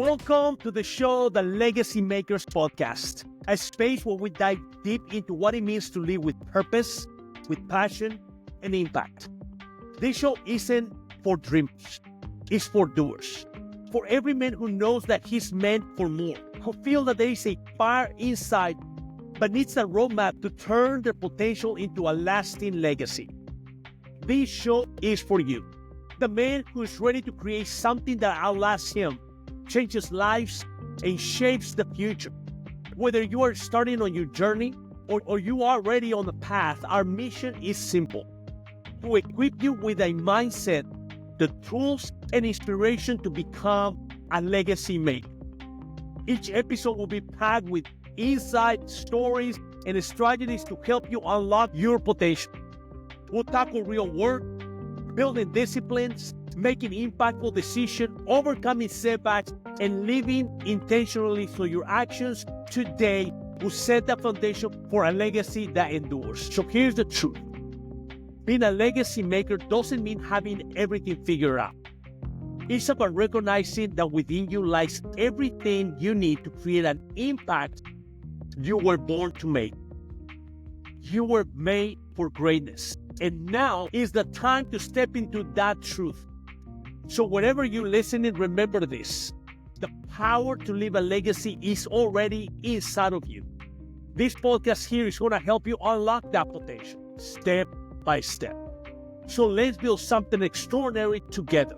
Welcome to the show, the Legacy Makers Podcast, a space where we dive deep into what it means to live with purpose, with passion, and impact. This show isn't for dreamers, it's for doers. For every man who knows that he's meant for more, who feel that there is a fire inside, but needs a roadmap to turn their potential into a lasting legacy. This show is for you, the man who is ready to create something that outlasts him, changes lives, and shapes the future. Whether you are starting on your journey or you are already on the path, our mission is simple: to equip you with a mindset, the tools, and inspiration to become a legacy maker. Each episode will be packed with insights, stories, and strategies to help you unlock your potential. We'll tackle real work, building disciplines, making impactful decisions, overcoming setbacks, and living intentionally so your actions today will set the foundation for a legacy that endures. So here's the truth. Being a legacy maker doesn't mean having everything figured out. It's about recognizing that within you lies everything you need to create an impact you were born to make. You were made for greatness. And now is the time to step into that truth. So wherever you're listening, remember this: the power to leave a legacy is already inside of you. This podcast here is going to help you unlock that potential, step by step. So let's build something extraordinary together.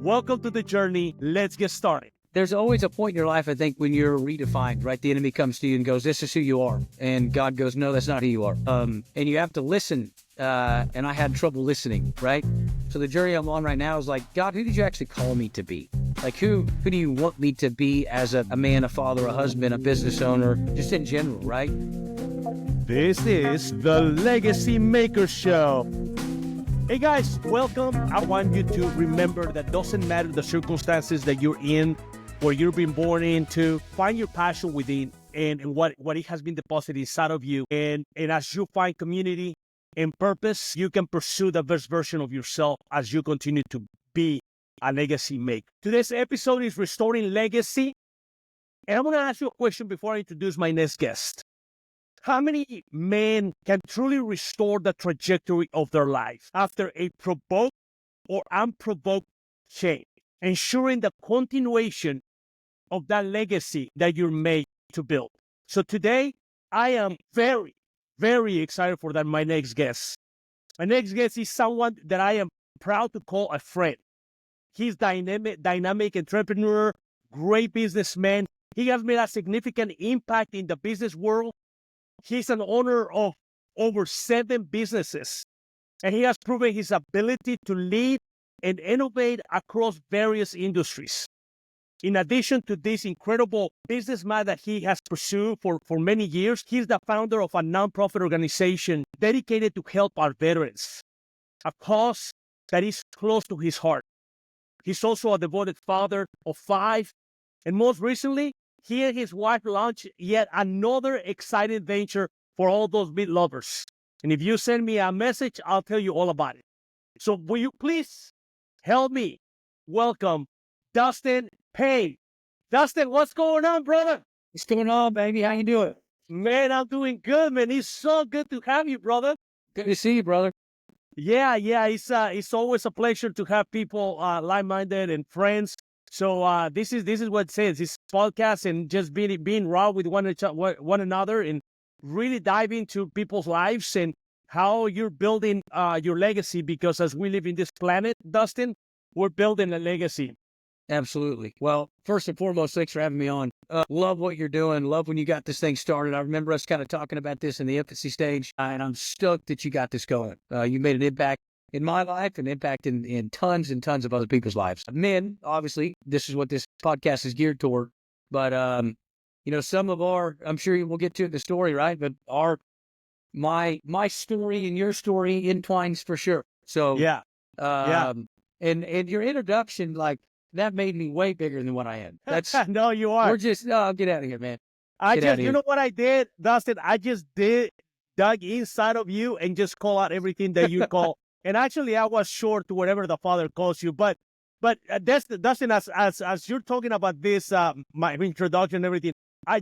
Welcome to the journey. Let's get started. There's always a point in your life, I think, when you're redefined, right? The enemy comes to you and goes, this is who you are. And God goes, no, that's not who you are. And you have to listen. And I had trouble listening, right? So the journey I'm on right now is like, God, who did you actually call me to be? Like, who do you want me to be as a man, a father, a husband, a business owner, just in general, right? This is the Legacy Maker Show. Hey guys, welcome. I want you to remember that doesn't matter the circumstances that you're in, where you've been born into, find your passion within and what it has been deposited inside of you. And as you find community and purpose, you can pursue the best version of yourself as you continue to be a legacy maker. Today's episode is Restoring Legacy. And I'm going to ask you a question before I introduce my next guest. How many men can truly restore the trajectory of their life after a provoked or unprovoked change, ensuring the continuation of that legacy that you're made to build? So today, I am very, very excited for that. My next guest is someone that I am proud to call a friend. He's dynamic entrepreneur, great businessman. He has made a significant impact in the business world. He's an owner of over 7 businesses, and he has proven his ability to lead and innovate across various industries. In addition to this incredible businessman that he has pursued for many years, he's the founder of a nonprofit organization dedicated to help our veterans, a cause that is close to his heart. He's also a devoted father of 5, and most recently, he and his wife launched yet another exciting venture for all those meat lovers. And if you send me a message, I'll tell you all about it. So will you please help me welcome Dustin Payne. Dustin, what's going on, brother? What's going on, baby? How you doing? Man, I'm doing good, man. It's so good to have you, brother. Good to see you, brother. Yeah. It's always a pleasure to have people like-minded and friends. So this is what it says. This podcast and just being raw with one another and really dive into people's lives and how you're building your legacy. Because as we live in this planet, Dustin, we're building a legacy. Absolutely. Well, first and foremost, thanks for having me on. Love what you're doing. Love when you got this thing started. I remember us kind of talking about this in the infancy stage, and I'm stoked that you got this going. You made an impact in my life, an impact in tons and tons of other people's lives. Men, obviously, this is what this podcast is geared toward. But, some of I'm sure we'll get to it in the story, right? But my story and your story entwines for sure. So, yeah. And your introduction, like, that made me way bigger than what I am. That's no, you are. We're just get out of here, man. You know what I did, Dustin? I just dug inside of you and just call out everything that you call. And actually, I was short to whatever the Father calls you. But But Dustin, as you're talking about this, my introduction and everything, I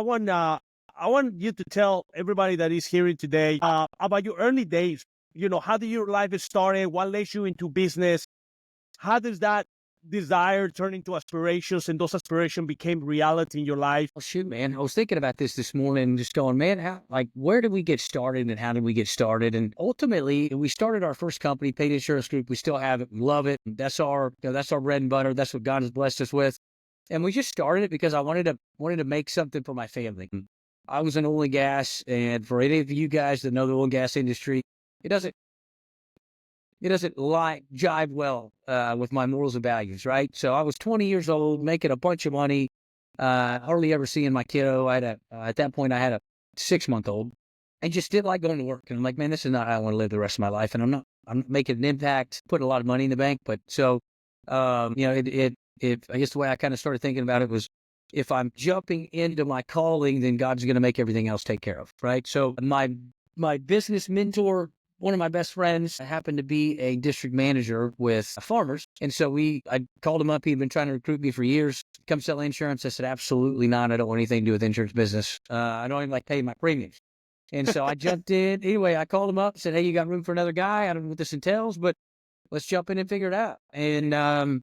want you to tell everybody that is hearing today about your early days. How did your life started? What led you into business? How does that desire turn into aspirations, and those aspirations became reality in your life? Oh, shoot, man. I was thinking about this morning, just going, man, where did we get started and how did we get started? And ultimately, we started our first company, Paid Insurance Group. We still have it. We love it. That's that's our bread and butter. That's what God has blessed us with. And we just started it because I wanted to make something for my family. I was in oil and gas, and for any of you guys that know the oil and gas industry, it doesn't jive well with my morals and values, right? So I was 20 years old, making a bunch of money, hardly ever seeing my kiddo. At that point, I had a 6-month-old, and just didn't like going to work. And I'm like, man, this is not how I want to live the rest of my life. And I'm making an impact, putting a lot of money in the bank. But so, I guess the way I kind of started thinking about it was, if I'm jumping into my calling, then God's going to make everything else take care of, right? So my business mentor, one of my best friends, happened to be a district manager with farmers. And so I called him up. He'd been trying to recruit me for years. Come sell insurance. I said, absolutely not. I don't want anything to do with insurance business. I don't even like paying my premiums. And so I jumped in. Anyway, I called him up, said, hey, you got room for another guy? I don't know what this entails, but let's jump in and figure it out. And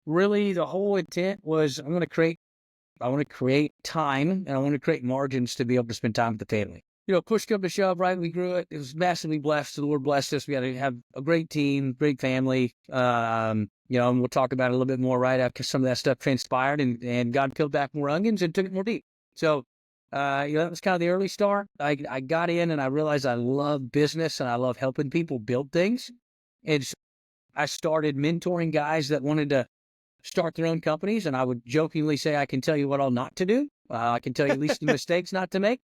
really the whole intent was, I want to create time, and I want to create margins to be able to spend time with the family. Push come to shove, right? We grew it. It was massively blessed. The Lord blessed us. We had to have a great team, great family. And we'll talk about it a little bit more right after some of that stuff transpired, and God peeled back more onions and took it more deep. So, that was kind of the early start. I got in and I realized I love business and I love helping people build things. And so I started mentoring guys that wanted to start their own companies. And I would jokingly say, I can tell you what all not to do. I can tell you at least the mistakes not to make.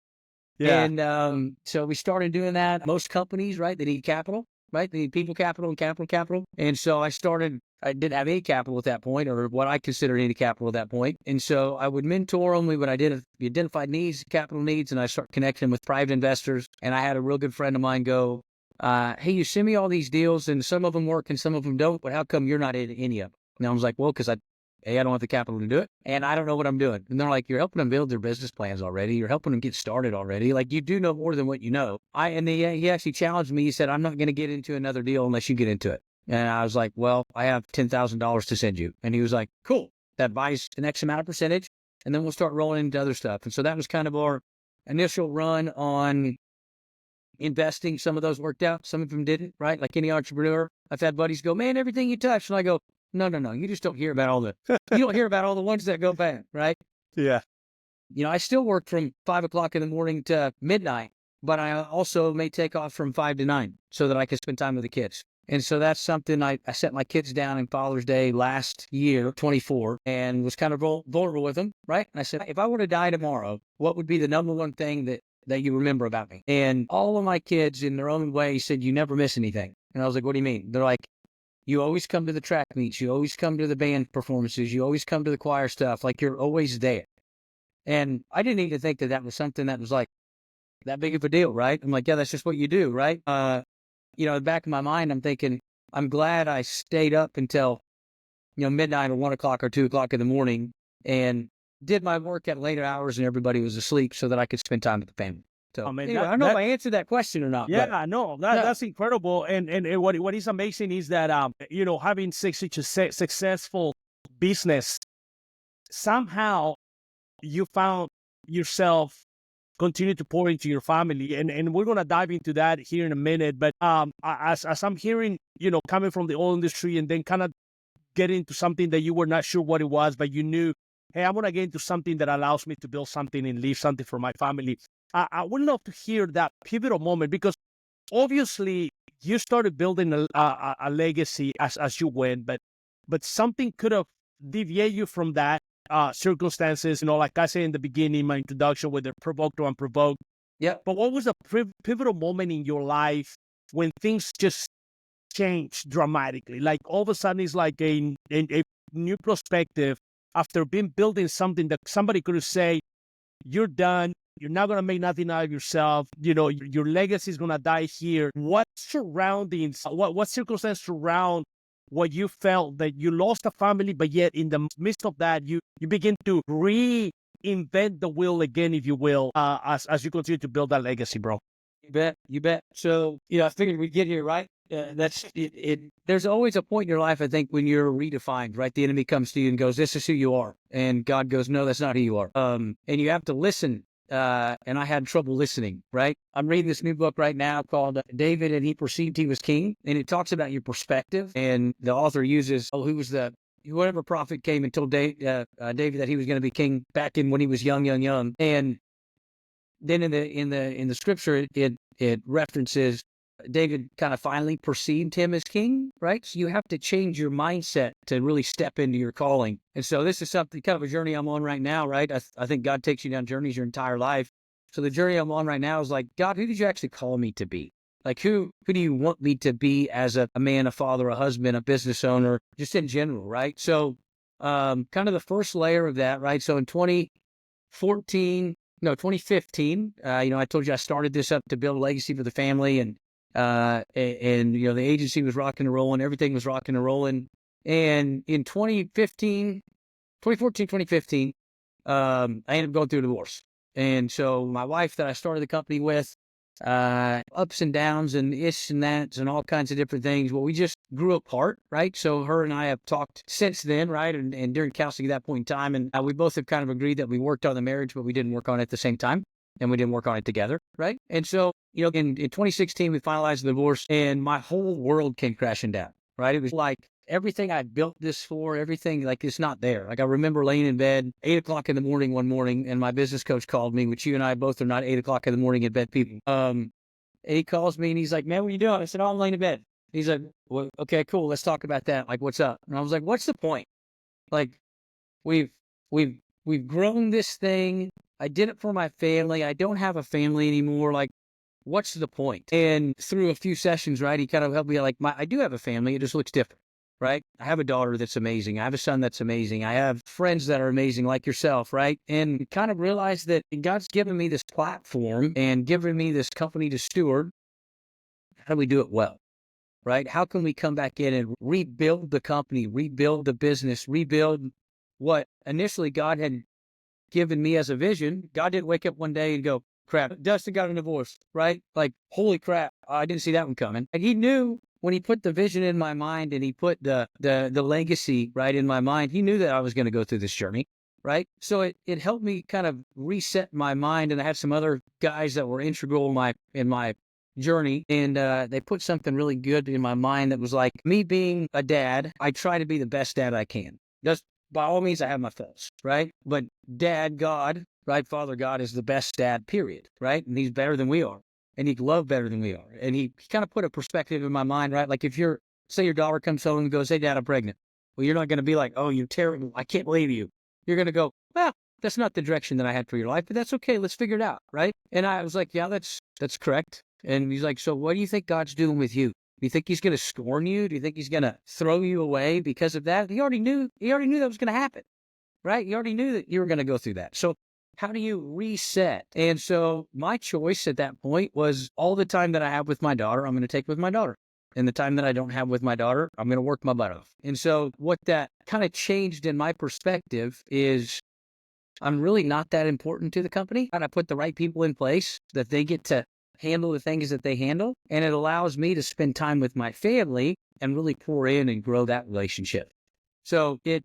Yeah. And so we started doing that. Most companies, right, they need capital, right? They need people capital and capital. And so I didn't have any capital at that point, or what I considered any capital at that point. And so I would mentor only when I identified needs, capital needs, and I start connecting with private investors. And I had a real good friend of mine go, hey, you send me all these deals and some of them work and some of them don't, but how come you're not in any of them? And I was like, well, because I don't have the capital to do it, and I don't know what I'm doing. And they're like, you're helping them build their business plans already. You're helping them get started already. Like, you do know more than what you know. He actually challenged me. He said, I'm not going to get into another deal unless you get into it. And I was like, well, I have $10,000 to send you. And he was like, cool. That buys the next amount of percentage, and then we'll start rolling into other stuff. And so that was kind of our initial run on investing. Some of those worked out. Some of them didn't, right? Like any entrepreneur. I've had buddies go, man, everything you touch. And I go, no. You just don't hear about you don't hear about all the ones that go bad, right? Yeah. I still work from 5 o'clock in the morning to midnight, but I also may take off from 5 to 9 so that I can spend time with the kids. And so that's something I set my kids down in Father's Day last year, 24, and was kind of vulnerable with them, right? And I said, if I were to die tomorrow, what would be the number one thing that you remember about me? And all of my kids in their own way said, you never miss anything. And I was like, what do you mean? They're like, you always come to the track meets. You always come to the band performances. You always come to the choir stuff. Like, you're always there. And I didn't even think that was something that was like that big of a deal, right? I'm like, yeah, that's just what you do, right? In the back of my mind, I'm thinking, I'm glad I stayed up until, midnight or 1 o'clock or 2 o'clock in the morning and did my work at later hours and everybody was asleep so that I could spend time with the family. So I mean, anyway, I don't know if I answered that question or not. Yeah, no, that's incredible. And what is amazing is that having such a successful business, somehow you found yourself continue to pour into your family, and we're gonna dive into that here in a minute. But as I'm hearing, coming from the oil industry and then kind of get into something that you were not sure what it was, but you knew, hey, I want to get into something that allows me to build something and leave something for my family. I would love to hear that pivotal moment, because obviously you started building a legacy as you went, but something could have deviated you from that circumstances. Like I said in the beginning, my introduction, whether provoked or unprovoked. Yeah. But what was a pivotal moment in your life when things just changed dramatically? Like all of a sudden, it's like a new perspective after building something that somebody could say, you're done. You're not going to make nothing out of yourself. Your legacy is going to die here. What surroundings, what circumstances surround what you felt that you lost a family, but yet in the midst of that, you begin to reinvent the wheel again, if you will, as you continue to build that legacy, bro. You bet. You bet. So, I figured we'd get here, right? That's it. There's always a point in your life, I think, when you're redefined, right? The enemy comes to you and goes, "This is who you are," and God goes, "No, that's not who you are." And you have to listen. And I had trouble listening, right? I'm reading this new book right now called David and He Perceived He Was King, and it talks about your perspective. And the author uses, whatever prophet came and told David that he was going to be king back in when he was young. And then in the scripture, it references David kind of finally perceived him as king, right? So you have to change your mindset to really step into your calling. And so this is something, kind of a journey I'm on right now, right? I think God takes you down journeys your entire life. So the journey I'm on right now is like, God, who did you actually call me to be? Like, who do you want me to be as a man, a father, a husband, a business owner, just in general, right? So kind of the first layer of that, right? So in 2015, I told you I started this up to build a legacy for the family, and the agency was rocking and rolling, everything was rocking and rolling. And in 2015, I ended up going through a divorce. And so my wife that I started the company with, ups and downs and this and that and all kinds of different things. Well, we just grew apart, right? So her and I have talked since then, right? And during counseling at that point in time, and we both have kind of agreed that we worked on the marriage, but we didn't work on it at the same time. And we didn't work on it together, right? And so, in 2016, we finalized the divorce, and my whole world came crashing down, right? It was like everything I built this for, everything, like, it's not there. Like, I remember laying in bed, 8 o'clock in the morning one morning, and my business coach called me, which you and I both are not 8 o'clock in the morning in bed people. And he calls me, and he's like, "Man, what are you doing?" I said, "Oh, I'm laying in bed." He's like, "Well, okay, cool. Let's talk about that. Like, what's up?" And I was like, "What's the point? Like, we've grown this thing. I did it for my family. I don't have a family anymore. Like, what's the point?" And through a few sessions, right, he kind of helped me, like, I do have a family. It just looks different, right? I have a daughter that's amazing. I have a son that's amazing. I have friends that are amazing, like yourself, right? And kind of realized that God's given me this platform and given me this company to steward. How do we do it well, right? How can we come back in and rebuild the company, rebuild the business, rebuild what initially God had given me as a vision? God didn't wake up one day and go, "Crap, Dustin got a divorce," right? Like, holy crap, I didn't see that one coming. And he knew when he put the vision in my mind and he put the legacy right in my mind, he knew that I was going to go through this journey, right? So it helped me kind of reset my mind. And I had some other guys that were integral in my journey, and they put something really good in my mind that was like, me being a dad, I try to be the best dad I can. Just by all means, I have my faults, right? But Dad, God, right? Father God is the best dad, period, right? And he's better than we are. And he can love better than we are. And he kind of put a perspective in my mind, right? Like, if say your daughter comes home and goes, "Hey, Dad, I'm pregnant." Well, you're not going to be like, "Oh, you're terrible. I can't believe you." You're going to go, "Well, that's not the direction that I had for your life, but that's okay. Let's figure it out," right? And I was like, "Yeah, that's correct." And he's like, "So what do you think God's doing with you? Do you think he's going to scorn you? Do you think he's going to throw you away because of that?" He already knew that was going to happen, right? He already knew that you were going to go through that. So how do you reset? And so my choice at that point was, all the time that I have with my daughter, I'm going to take with my daughter. And the time that I don't have with my daughter, I'm going to work my butt off. And so what that kind of changed in my perspective is, I'm really not that important to the company. And I put the right people in place that they get to handle the things that they handle. And it allows me to spend time with my family and really pour in and grow that relationship. So it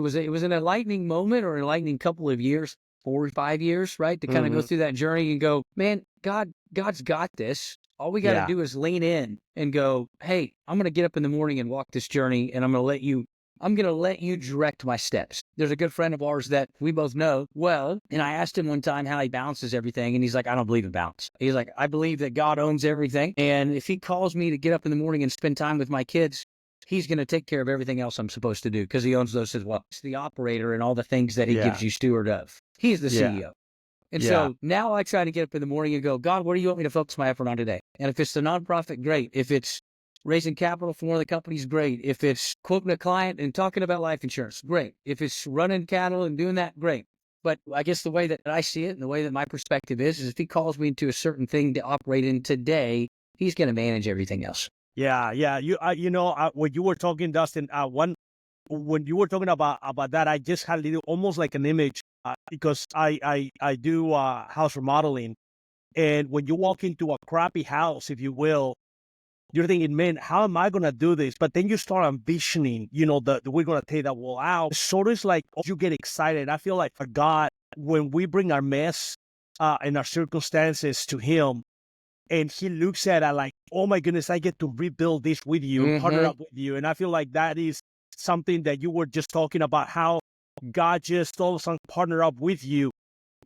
was an enlightening moment, or an enlightening couple of years, 4 or 5 years, right? To kind of go through that journey and go, "Man, God's got this. All we got to do is lean in and go, hey, I'm going to get up in the morning and walk this journey, and I'm going to let you direct my steps." There's a good friend of ours that we both know well, and I asked him one time how he balances everything, and he's like, "I don't believe in balance." He's like, "I believe that God owns everything, and if he calls me to get up in the morning and spend time with my kids, he's going to take care of everything else I'm supposed to do, because he owns those as well. It's the operator and all the things that he gives you steward of. He's the CEO. And so now I try to get up in the morning and go, "God, what do you want me to focus my effort on today?" And if it's the nonprofit, great. If it's raising capital for one of the companies, great. If it's quoting a client and talking about life insurance, great. If it's running cattle and doing that, great. But I guess the way that I see it and the way that my perspective is if he calls me into a certain thing to operate in today, he's going to manage everything else. Yeah, yeah. When you were talking, Dustin, when you were talking about that, I just had a little, almost like an image, because I do house remodeling, and when you walk into a crappy house, if you will, you're thinking, man, how am I gonna do this? But then you start envisioning, that we're gonna take that wall out. So it's like you get excited. I feel like for God, when we bring our mess and our circumstances to Him, and He looks at it like, oh my goodness, I get to rebuild this with you, partner Mm-hmm. up with you. And I feel like that is something that you were just talking about, how God just all of a sudden partner up with you,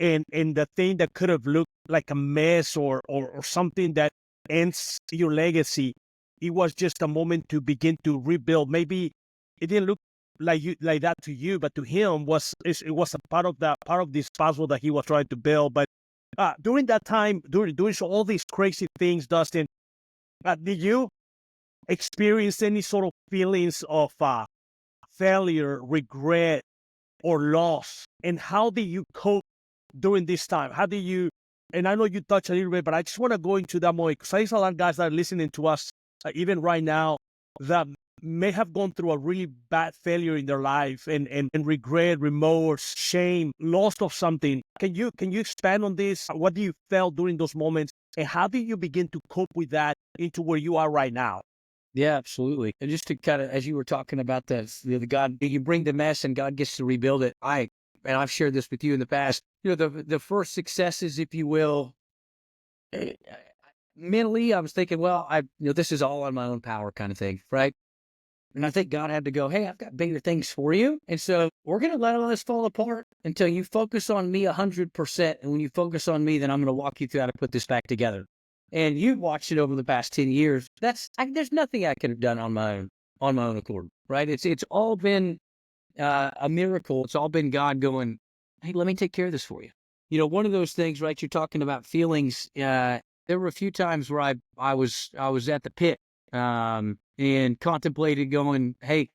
and the thing that could have looked like a mess, or something that ends your legacy, it was just a moment to begin to rebuild. Maybe it didn't look like that to you, but to Him it was a part of this puzzle that He was trying to build. But during that time, during all these crazy things, Dustin, did you experience any sort of feelings of failure, regret, or loss? And how did you cope during this time? How did you? And I know you touched a little bit, but I just want to go into that more, because there's a lot of guys that are listening to us, even right now, that may have gone through a really bad failure in their life, and regret, remorse, shame, loss of something. Can you expand on this? What do you felt during those moments, and how did you begin to cope with that into where you are right now? Yeah, absolutely. And just to kind of, as you were talking about the God, you bring the mess and God gets to rebuild it. And I've shared this with you in the past. The first successes, if you will, eh, mentally, I was thinking, well, this is all on my own power, kind of thing, right? And I think God had to go, hey, I've got bigger things for you. And so we're going to let all this fall apart until you focus on me 100%. And when you focus on me, then I'm going to walk you through how to put this back together. And you've watched it over the past 10 years. There's nothing I could have done on my own accord, right? It's all been a miracle. It's all been God going, hey, let me take care of this for you. One of those things, right? You're talking about feelings. There were a few times where I was at the pit, and contemplated going, hey,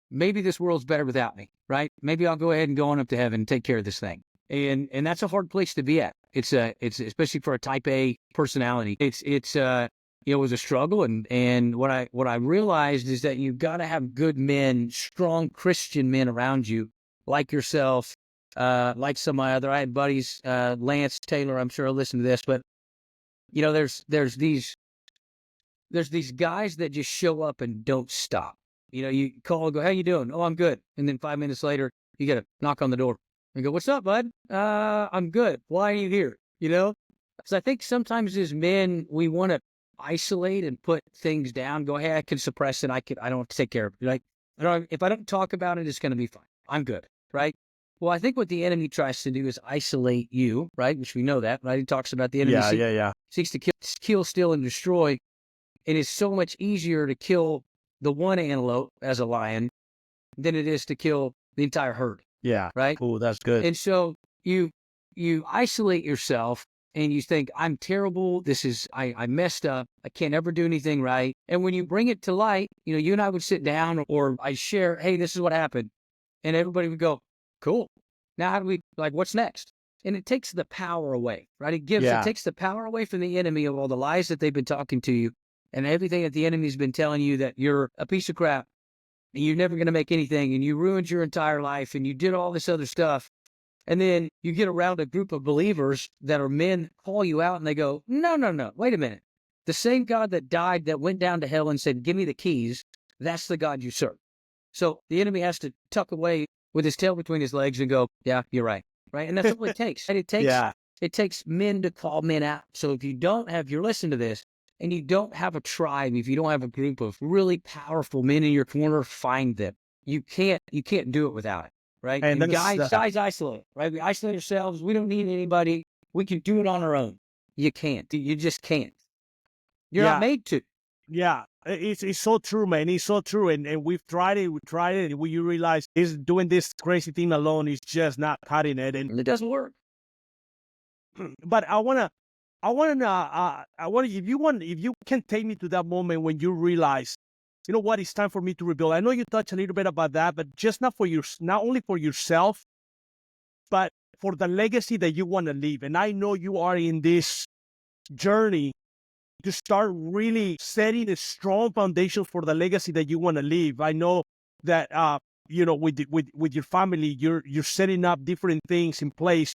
maybe this world's better without me, right? Maybe I'll go ahead and go on up to heaven and take care of this thing. And that's a hard place to be at. It's especially for a type A personality. It was a struggle. And what I realized is that you've got to have good men, strong Christian men around you, like yourself, like some of my I had buddies, Lance Taylor, I'm sure I'll listen to this, but there's these guys that just show up and don't stop. You call and go, how you doing? Oh, I'm good. And then 5 minutes later, you get a knock on the door and go, what's up, bud? I'm good. Why are you here? Because I think sometimes as men, we want to isolate and put things down, go, hey, I can suppress it. I don't have to take care of it. Like, if I don't talk about it, it's going to be fine. I'm good. Right. Well, I think what the enemy tries to do is isolate you, right? Which we know that, right? He talks about the enemy seeks to kill, steal, and destroy. It is so much easier to kill the one antelope as a lion than it is to kill the entire herd. Yeah. Right. Oh, that's good. And so you isolate yourself and you think, I'm terrible. I messed up. I can't ever do anything right. And when you bring it to light, you and I would sit down, or I share, hey, this is what happened. And everybody would go, cool. Now how do we, what's next? And it takes the power away, right? It takes the power away from the enemy of all the lies that they've been talking to you and everything that the enemy's been telling you, that you're a piece of crap and you're never going to make anything and you ruined your entire life and you did all this other stuff. And then you get around a group of believers that are men, call you out and they go, no, wait a minute. The same God that died, that went down to hell and said, give me the keys, that's the God you serve. So the enemy has to tuck away with his tail between his legs and go, yeah, you're right. Right. And that's all it takes. And it takes men to call men out. So if you're listening to this and you don't have a tribe, if you don't have a group of really powerful men in your corner, find them. You can't do it without it. Right. And guys isolate, right? We isolate ourselves. We don't need anybody. We can do it on our own. You can't. You just can't. You're not made to. Yeah, it's so true, man. It's so true. And we've tried it. And you realize is doing this crazy thing alone is just not cutting it. And it doesn't work. But if you can take me to that moment when you realize, you know what, it's time for me to rebuild. I know you touched a little bit about that, but just not only for yourself, but for the legacy that you want to leave. And I know you are in this journey to start really setting a strong foundation for the legacy that you want to leave. I know that with your family, you're setting up different things in place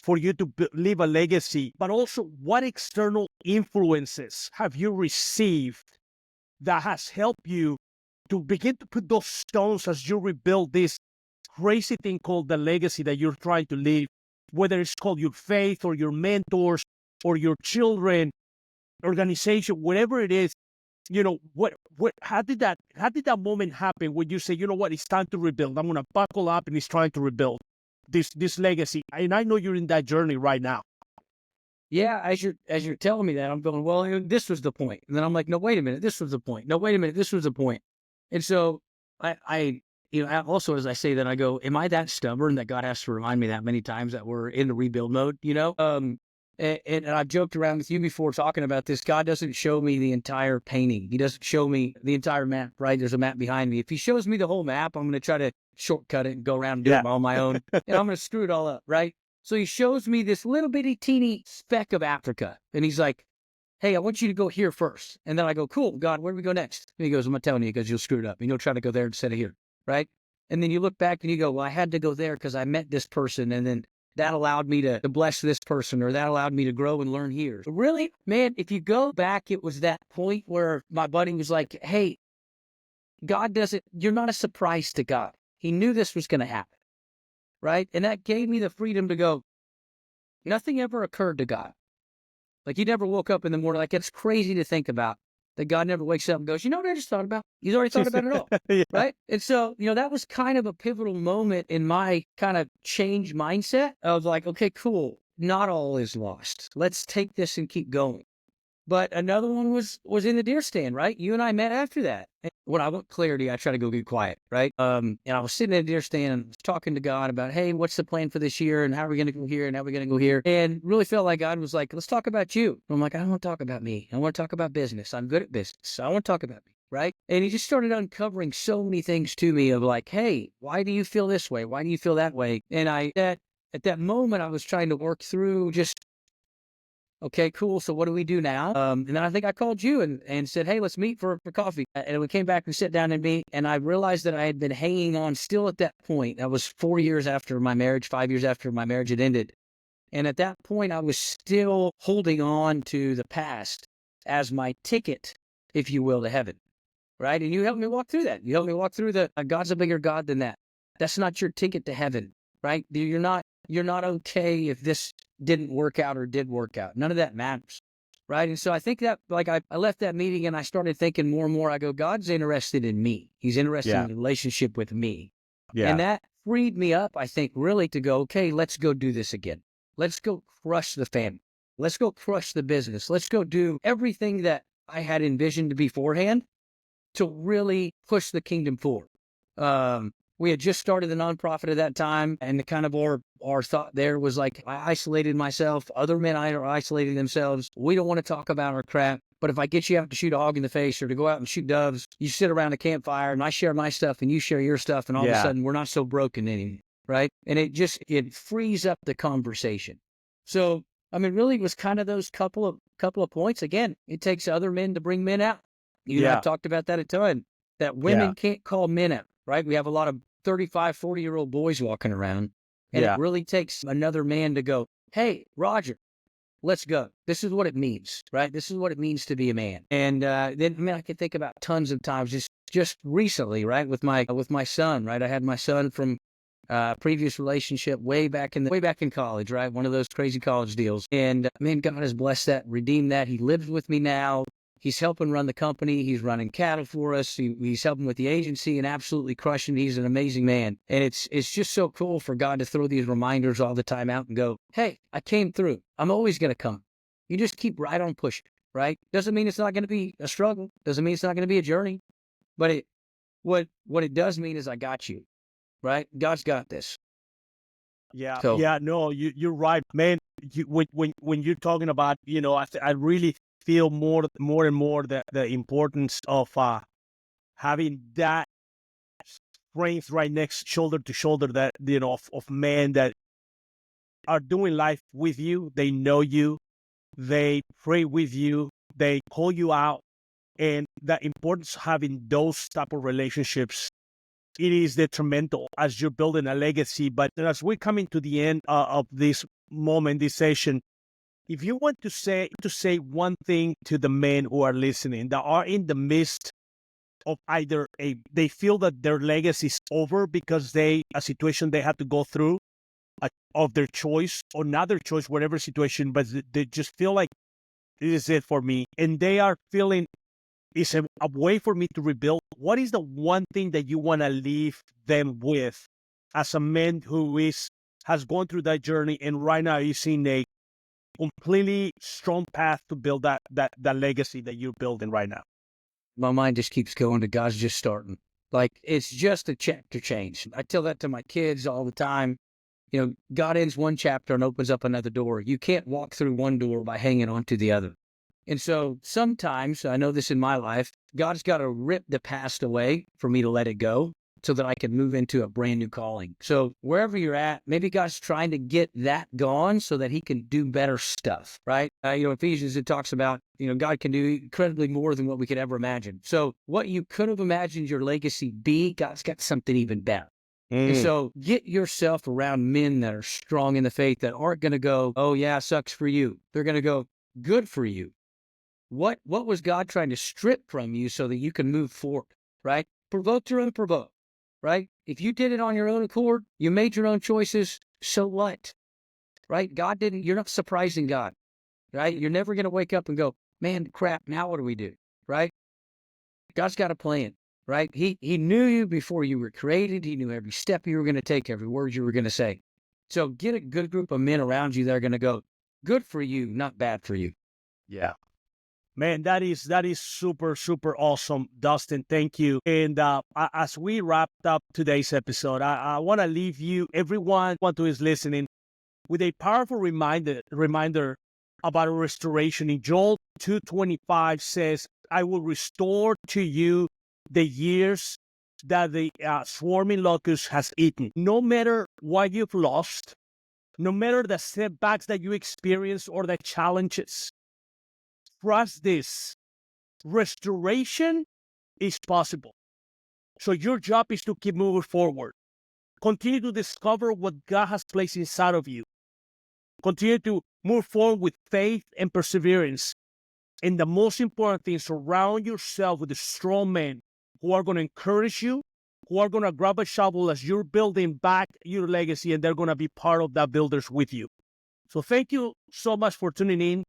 for you to leave a legacy. But also, what external influences have you received that has helped you to begin to put those stones as you rebuild this crazy thing called the legacy that you're trying to leave, whether it's called your faith or your mentors or your children, organization, whatever it is? How did that moment happen when you say, you know what, it's time to rebuild? I'm gonna buckle up, and it's trying to rebuild this legacy. And I know you're in that journey right now. Yeah, as you're telling me that, I'm going, well, this was the point. And then I'm like, no, wait a minute, this was the point. No, wait a minute, this was the point. And so I also, as I say that, I go, am I that stubborn that God has to remind me that many times that we're in the rebuild mode, And I've joked around with you before talking about this. God doesn't show me the entire painting. He doesn't show me the entire map, right? There's a map behind me. If he shows me the whole map, I'm going to try to shortcut it and go around and do it on my own. And I'm going to screw it all up, right? So he shows me this little bitty teeny speck of Africa. And he's like, hey, I want you to go here first. And then I go, cool, God, where do we go next? And he goes, I'm not telling you because you'll screw it up. And you'll try to go there instead of here, right? And then you look back and you go, well, I had to go there because I met this person. And then that allowed me to bless this person, or that allowed me to grow and learn here. But really, man, if you go back, it was that point where my buddy was like, hey, you're not a surprise to God. He knew this was going to happen, right? And that gave me the freedom to go, nothing ever occurred to God. Like, he never woke up in the morning. Like, it's crazy to think about that God never wakes up and goes, you know what I just thought about? He's already thought about it all, right? And so, that was kind of a pivotal moment in my kind of change mindset. I was like, okay, cool. Not all is lost. Let's take this and keep going. But another one was in the deer stand, right? You and I met after that. And when I want clarity, I try to go get quiet, right? And I was sitting in a deer stand and talking to God about, hey, what's the plan for this year? And how are we going to go here? And how are we going to go here? And really felt like God was like, let's talk about you. And I'm like, I don't want to talk about me. I want to talk about business. I'm good at business. I want to talk about me, right? And he just started uncovering so many things to me of like, hey, why do you feel this way? Why do you feel that way? And at that moment, I was trying to work through just, okay, cool. So what do we do now? And then I think I called you and said, hey, let's meet for coffee. And we came back and sat down and meet. And I realized that I had been hanging on still at that point. That was 4 years after my marriage, 5 years after my marriage had ended. And at that point, I was still holding on to the past as my ticket, if you will, to heaven, right? And you helped me walk through that. You helped me walk through God's a bigger God than that. That's not your ticket to heaven, right? You're not okay if this didn't work out or did work out. None of that matters, right? And so I think that, like, I left that meeting and I started thinking more and more. I go, God's interested in me. He's interested in the relationship with me. Yeah. And that freed me up, I think, really to go, okay, let's go do this again. Let's go crush the family. Let's go crush the business. Let's go do everything that I had envisioned beforehand to really push the kingdom forward. We had just started the nonprofit at that time, and the kind of our thought there was like, I isolated myself. Other men are isolating themselves. We don't want to talk about our crap. But if I get you out to shoot a hog in the face or to go out and shoot doves, you sit around a campfire and I share my stuff and you share your stuff, and all of a sudden we're not so broken anymore, right? And it frees up the conversation. So, I mean, really, it was kind of those couple of points. Again, it takes other men to bring men out. You know, I've talked about that a ton, that women can't call men out, right? We have a lot of 35, 40-year-old boys walking around, and it really takes another man to go, hey, Roger, let's go. This is what it means, right? This is what it means to be a man. And then, I can think about tons of times just recently, right? With my son, right? I had my son from previous relationship way back in college, right? One of those crazy college deals. And man, God has blessed that, redeemed that. He lives with me now. He's helping run the company. He's running cattle for us. He's helping with the agency and absolutely crushing. He's an amazing man. And it's just so cool for God to throw these reminders all the time out and go, hey, I came through. I'm always going to come. You just keep right on pushing, right? Doesn't mean it's not going to be a struggle. Doesn't mean it's not going to be a journey. But what it does mean is I got you, right? God's got this. Yeah. So, yeah, no, you're right, man. When you're talking about, I really feel more and more the importance of having that strength right next shoulder to shoulder, that of men that are doing life with you. They know you, they pray with you, they call you out, and the importance of having those type of relationships, it is detrimental as you're building a legacy. But as we're coming to the end of this moment, this session, if you want to say one thing to the men who are listening that are in the midst of either they feel that their legacy is over because a situation they had to go through of their choice or not their choice, whatever situation, but they just feel like this is it for me, and they are feeling it's a way for me to rebuild. What is the one thing that you want to leave them with as a man who has gone through that journey and right now is in a completely strong path to build that legacy that you're building right now? My mind just keeps going to God's just starting. Like, it's just a chapter change. I tell that to my kids all the time. You know, God ends one chapter and opens up another door. You can't walk through one door by hanging on to the other. And so sometimes, I know this in my life, God's got to rip the past away for me to let it go so that I can move into a brand new calling. So wherever you're at, maybe God's trying to get that gone so that he can do better stuff, right? Ephesians, it talks about, God can do incredibly more than what we could ever imagine. So what you could have imagined your legacy be, God's got something even better. And so get yourself around men that are strong in the faith that aren't going to go, oh yeah, sucks for you. They're going to go, good for you. What was God trying to strip from you so that you can move forward, right? Provoked or unprovoked, right? If you did it on your own accord, you made your own choices, so what, right? God didn't, you're not surprising God, right? You're never going to wake up and go, man, crap, now what do we do, right? God's got a plan, right? He knew you before you were created. He knew every step you were going to take, every word you were going to say. So get a good group of men around you that are going to go, good for you, not bad for you. Yeah. Man, that is super, super awesome, Dustin. Thank you. And as we wrapped up today's episode, I want to leave you, everyone who is listening, with a powerful reminder about a restoration. In Joel 2:25 says, I will restore to you the years that the swarming locust has eaten. No matter what you've lost, no matter the setbacks that you experience or the challenges, trust this. Restoration is possible. So your job is to keep moving forward. Continue to discover what God has placed inside of you. Continue to move forward with faith and perseverance. And the most important thing, surround yourself with the strong men who are going to encourage you, who are going to grab a shovel as you're building back your legacy, and they're going to be part of that builders with you. So thank you so much for tuning in.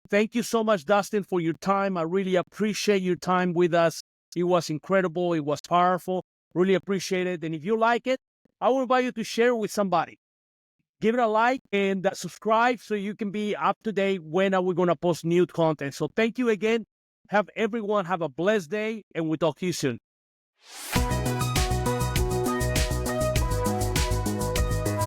Thank you so much, Dustin, for your time. I really appreciate your time with us. It was incredible. It was powerful. Really appreciate it. And if you like it, I will invite you to share it with somebody. Give it a like and subscribe so you can be up to date when are we going to post new content. So thank you again. Have everyone have a blessed day, and we'll talk to you soon.